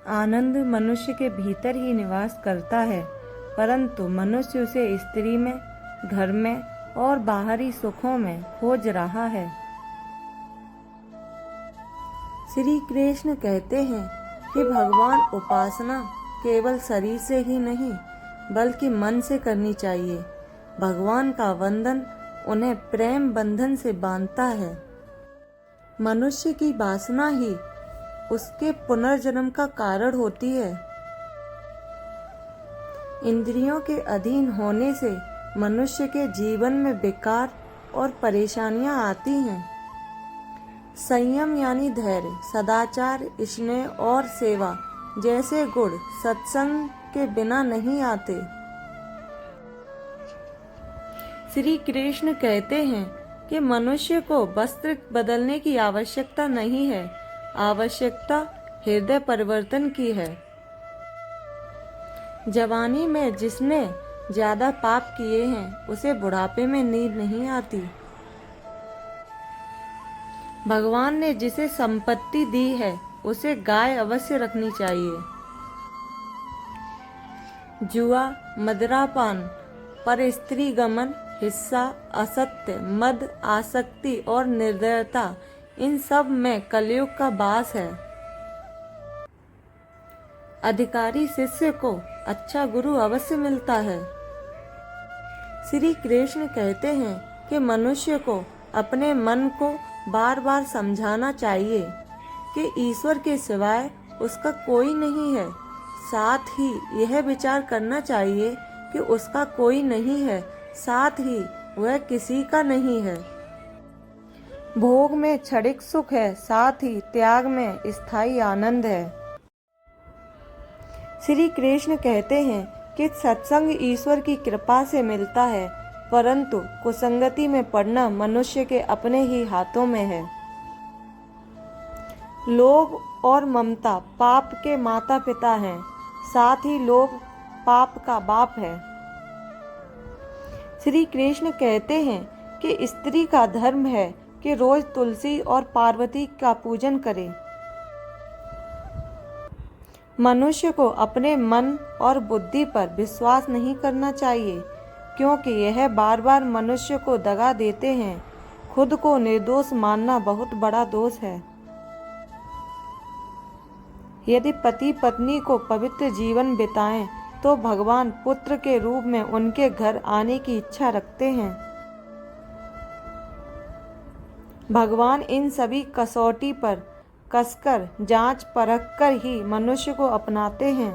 आनंद मनुष्य के भीतर ही निवास करता है, परंतु मनुष्य उसे स्त्री में, घर में और बाहरी सुखों में खोज रहा है। श्री कृष्ण कहते हैं कि भगवान उपासना केवल शरीर से ही नहीं बल्कि मन से करनी चाहिए। भगवान का वंदन उन्हें प्रेम बंधन से बांधता है। मनुष्य की वासना ही उसके पुनर्जन्म का कारण होती है। इंद्रियों के अधीन होने से मनुष्य के जीवन में विकार और परेशानियां आती हैं। संयम यानी धैर्य, सदाचार, स्नेह और सेवा जैसे गुण सत्संग के बिना नहीं आते। श्री कृष्ण कहते हैं कि मनुष्य को वस्त्र बदलने की आवश्यकता नहीं है, आवश्यकता हृदय परिवर्तन की है। जवानी में जिसने ज्यादा पाप किए हैं उसे बुढ़ापे में नींद नहीं आती। भगवान ने जिसे संपत्ति दी है उसे गाय अवश्य रखनी चाहिए। जुआ, मदिरापान, पर स्त्री गमन, हिस्सा, असत्य, मद, आसक्ति और निर्दयता, इन सब में कलयुग का वास है। अधिकारी शिष्य को अच्छा गुरु अवश्य मिलता है। श्री कृष्ण कहते हैं कि मनुष्य को अपने मन को बार बार समझाना चाहिए कि ईश्वर के सिवाय उसका कोई नहीं है। साथ ही यह विचार करना चाहिए कि उसका कोई नहीं है, साथ ही वह किसी का नहीं है। भोग में क्षणिक सुख है, साथ ही त्याग में स्थायी आनंद है। श्री कृष्ण कहते हैं कि सत्संग ईश्वर की कृपा से मिलता है, परंतु कुसंगति में पड़ना मनुष्य के अपने ही हाथों में है। लोभ और ममता पाप के माता पिता हैं, साथ ही लोभ पाप का बाप है। श्री कृष्ण कहते हैं कि स्त्री का धर्म है कि रोज तुलसी और पार्वती का पूजन करे। मनुष्य को अपने मन और बुद्धि पर विश्वास नहीं करना चाहिए, क्योंकि यह बार बार मनुष्य को दगा देते हैं। खुद को निर्दोष मानना बहुत बड़ा दोष है। यदि पति पत्नी को पवित्र जीवन बिताएं तो भगवान पुत्र के रूप में उनके घर आने की इच्छा रखते हैं। भगवान इन सभी कसौटी पर कसकर जांच परख कर ही मनुष्य को अपनाते हैं।